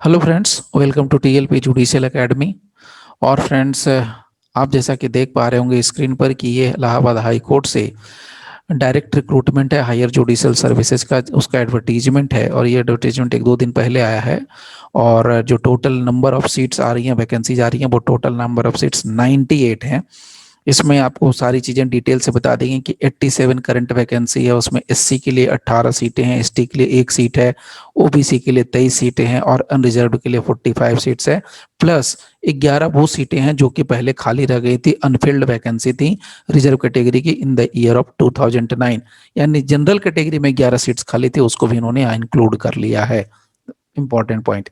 Hello friends, welcome to TLP Judicial Academy. और friends, आप जैसा कि देख पा रहे होंगे स्क्रीन पर कि ये इलाहाबाद हाई कोर्ट से डायरेक्ट रिक्रूटमेंट है हायर जुडिशियल सर्विसेज का, उसका एडवर्टीजमेंट है। और ये एडवर्टीजमेंट एक दो दिन पहले आया है। और जो टोटल नंबर ऑफ सीट्स आ रही हैं, वैकेंसीज आ रही हैं, वो टोटल नंबर ऑफ सीट्स 98 हैं। इसमें आपको सारी चीज़ें डिटेल से बता देंगे कि 87 करंट वैकेंसी है, उसमें एससी के लिए 18 सीटें हैं, एसटी के लिए 1 सीट है, ओबीसी के लिए 23 सीटें हैं और अनरिजर्व के लिए 45 सीट्स है। प्लस 11 वो सीटें हैं जो कि पहले खाली रह गई थी, अनफिल्ड वैकेंसी थी रिजर्व कैटेगरी की इन द ईयर ऑफ 2009। यानी जनरल कैटेगरी में 11 सीट्स खाली थी, उसको भी इन्होंने इंक्लूड कर लिया है। Important point.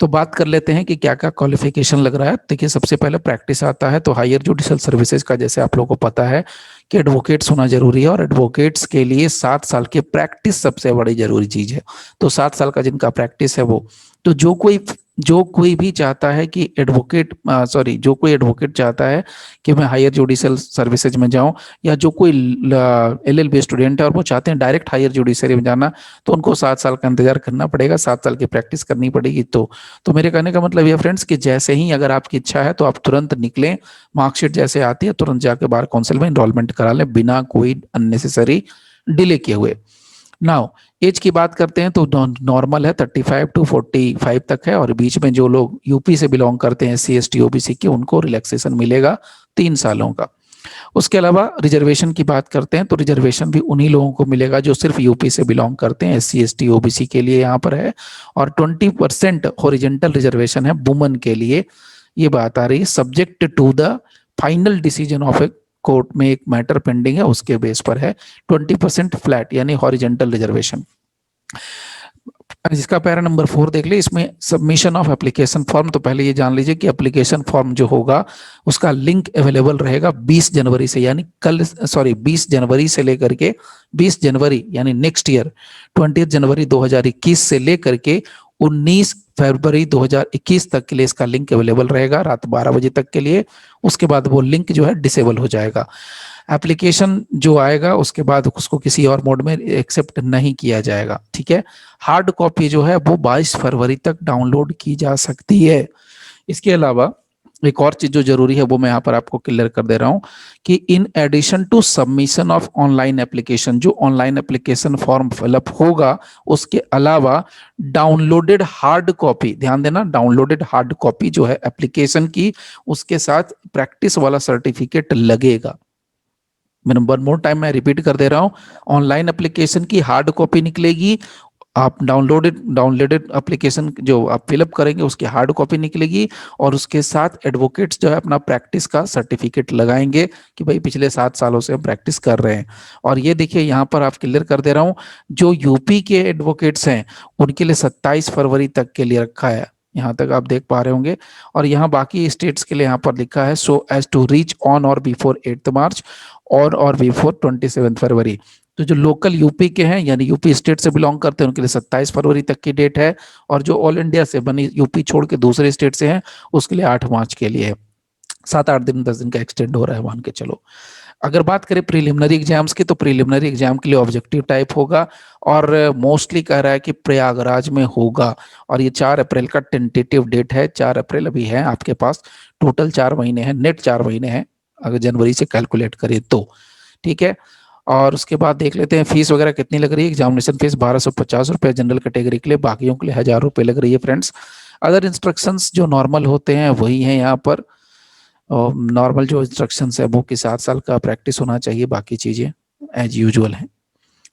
तो बात कर लेते हैं कि क्या क्या क्वालिफिकेशन लग रहा है। देखिए, सबसे पहले प्रैक्टिस आता है, तो हायर जुडिशियल सर्विसेज का जैसे आप लोगों को पता है कि एडवोकेट्स होना जरूरी है, और एडवोकेट्स के लिए 7 साल की प्रैक्टिस सबसे बड़ी जरूरी चीज है। तो 7 साल का जिनका प्रैक्टिस है वो, तो जो कोई भी चाहता है कि जो कोई एडवोकेट चाहता है कि मैं हायर जुडिशियल सर्विसेज में जाऊं, या जो कोई एलएलबी स्टूडेंट है और वो चाहते हैं डायरेक्ट हायर जुडिशरी में जाना, तो उनको 7 साल का इंतजार करना पड़ेगा, 7 साल की प्रैक्टिस करनी पड़ेगी। तो मेरे कहने का मतलब ये फ्रेंड्स कि जैसे ही अगर आपकी इच्छा है तो आप तुरंत निकलें, मार्कशीट जैसे आती है तुरंत जाके बार काउंसिल में इनरोलमेंट करा लें बिना कोई अननेसेसरी डिले किए हुए। नाउ एज की बात करते हैं तो नॉर्मल है 35 टू 45 तक है, और बीच में जो लोग यूपी से बिलोंग करते हैं सी एस टी ओबीसी के, उनको रिलैक्सेशन मिलेगा 3 सालों का। उसके अलावा रिजर्वेशन की बात करते हैं तो रिजर्वेशन भी उन्हीं लोगों को मिलेगा जो सिर्फ यूपी से बिलोंग करते हैं, एससी एसटी ओबीसी के लिए यहाँ पर है। और 20% हॉरिजेंटल रिजर्वेशन है वुमन के लिए। ये बात आ रही है subject to the final decision of a court में एक मैटर पेंडिंग है, उसके बेस पर है 20% फ्लैट यानी हॉरिजेंटल रिजर्वेशन। इसका पैरा नंबर 4 देख लीजिए, इसमें सबमिशन ऑफ एप्लीकेशन फॉर्म। तो पहले ये जान लीजिए कि एप्लीकेशन फॉर्म जो होगा उसका लिंक अवेलेबल रहेगा 20 जनवरी से, यानी 20 जनवरी से लेकर के 20 जनवरी यानी नेक्स्ट ईयर 20 जनवरी 2021 से लेकर के 19 फरवरी 2021 तक के लिए इसका लिंक अवेलेबल रहेगा रात 12 बजे तक के लिए। उसके बाद वो लिंक जो है डिसेबल हो जाएगा। एप्लीकेशन जो आएगा उसके बाद उसको किसी और मोड में एक्सेप्ट नहीं किया जाएगा, ठीक है। हार्ड कॉपी जो है वो 22 फरवरी तक डाउनलोड की जा सकती है। इसके अलावा एक और चीज जो जरूरी है वो मैं यहाँ पर आपको क्लियर कर दे रहा हूँ कि in addition to submission of online application, जो ऑनलाइन एप्लीकेशन फॉर्म फिलअप होगा उसके अलावा डाउनलोडेड हार्ड कॉपी, ध्यान देना, डाउनलोडेड हार्ड कॉपी जो है एप्लीकेशन की, उसके साथ प्रैक्टिस वाला सर्टिफिकेट लगेगा। मैं वन मोर टाइम मैं रिपीट कर दे रहा हूं, ऑनलाइन एप्लीकेशन की हार्ड कॉपी निकलेगी, आप डाउनलोडेड एप्लीकेशन जो आप फिलअप करेंगे उसकी हार्ड कॉपी निकलेगी, और उसके साथ एडवोकेट्स जो है अपना प्रैक्टिस का सर्टिफिकेट लगाएंगे कि भाई पिछले 7 सालों से हम प्रैक्टिस कर रहे हैं। और ये देखिए यहाँ पर आप क्लियर कर दे रहा हूँ, जो यूपी के एडवोकेट्स हैं उनके लिए 27 फरवरी तक के लिए रखा है, यहाँ तक आप देख पा रहे होंगे। और यहाँ बाकी स्टेट्स के लिए यहाँ पर लिखा है so as to reach on और बिफोर 8 मार्च और बिफोर 27 फरवरी। तो जो लोकल यूपी के हैं यानी यूपी स्टेट से बिलोंग करते हैं उनके लिए 27 फरवरी तक की डेट है, और जो ऑल इंडिया से बनी यूपी छोड़ के दूसरे स्टेट से हैं उसके लिए 8 मार्च के लिए है। 7-8 दिन 10 दिन का एक्सटेंड हो रहा है मान के चलो। अगर बात करें प्रीलिमिनरी एग्जाम्स की, तो प्रीलिमिनरी एग्जाम के लिए ऑब्जेक्टिव टाइप होगा, और मोस्टली कह रहा है कि प्रयागराज में होगा। और ये 4 अप्रैल का टेंटेटिव डेट है, 4 अप्रैल अभी है आपके पास। टोटल 4 महीने हैं, नेट 4 महीने हैं अगर जनवरी से कैलकुलेट करें तो, ठीक है। और उसके बाद देख लेते हैं फीस वगैरह कितनी लग रही है। एग्जामिनेशन फीस 1250 रुपये जनरल कैटेगरी के लिए, बाकियों के लिए 1000 रुपये लग रही है फ्रेंड्स। अदर इंस्ट्रक्शंस जो नॉर्मल होते हैं वही हैं यहाँ पर। नॉर्मल जो इंस्ट्रक्शंस है वो कि 7 साल का प्रैक्टिस होना चाहिए, बाकी चीज़ें एज यूजुअल हैं।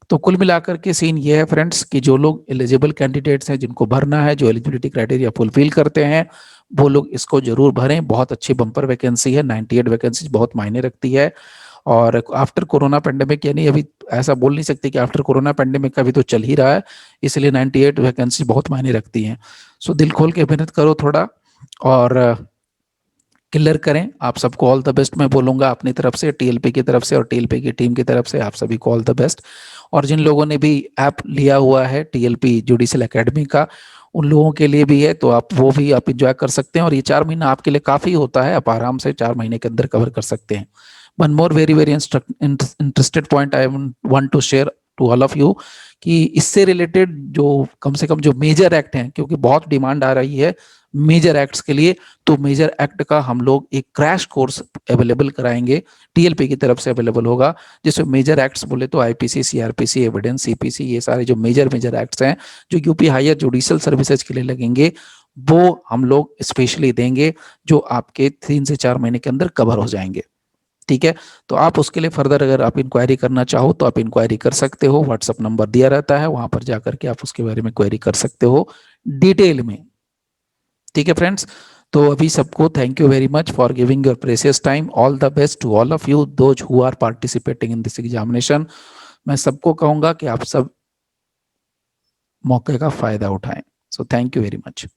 तो कुल मिलाकर के सीन ये है फ्रेंड्स कि जो लोग एलिजिबल कैंडिडेट्स हैं जिनको भरना है, जो एलिजिबिलिटी क्राइटेरिया फुलफिल करते हैं, वो लोग इसको जरूर भरें। बहुत अच्छी बम्पर वैकेंसी है, 98 वैकेंसी बहुत मायने रखती है। और आफ्टर कोरोना पेंडेमिक, यानी अभी ऐसा बोल नहीं सकते कि आफ्टर कोरोना पेंडेमिक का भी तो चल ही रहा है, इसलिए 98 वैकेंसी बहुत मायने रखती हैं। सो दिल खोल के मेहनत करो थोड़ा और क्लियर करें। आप सबको ऑल द बेस्ट मैं बोलूंगा अपनी तरफ से, टीएलपी की तरफ से और टीएलपी की टीम की तरफ से आप सभी को ऑल द बेस्ट। और जिन लोगों ने भी ऐप लिया हुआ है टीएलपी जुडिशियल एकेडमी का, उन लोगों के लिए भी है, तो आप वो भी आप इंजॉय कर सकते हैं। और ये 4 महीना आपके लिए काफ़ी होता है, आप आराम से 4 महीने के अंदर कवर कर सकते हैं। One more very very interested point I want to share to all of you कि इससे रिलेटेड जो कम से कम जो मेजर एक्ट हैं, क्योंकि बहुत डिमांड आ रही है मेजर एक्ट्स के लिए, तो मेजर एक्ट का हम लोग एक क्रैश कोर्स अवेलेबल कराएंगे, टीएलपी की तरफ से अवेलेबल होगा, जिसमें मेजर एक्ट्स बोले तो आईपीसी, सीआरपीसी, एविडेंस, सीपीसी, ये सारे जो मेजर एक्ट्स हैं जो यूपी हायर जुडिशियल सर्विसेज के लिए लगेंगे, वो हम लोग स्पेशली देंगे, जो आपके 3 से 4 महीने के अंदर कवर हो जाएंगे। ठीक है, तो आप उसके लिए फर्दर अगर आप इंक्वायरी करना चाहो तो आप इंक्वायरी कर सकते हो, व्हाट्सएप नंबर दिया रहता है, वहां पर जाकर के आप उसके बारे में क्वेरी कर सकते हो डिटेल में। ठीक है फ्रेंड्स, तो अभी सबको thank you very much for giving your precious time. All the best to all of you those who are participating in this examination. मैं सबको कहूंगा कि आप सब मौके का फायदा उठाएं। So thank you very much.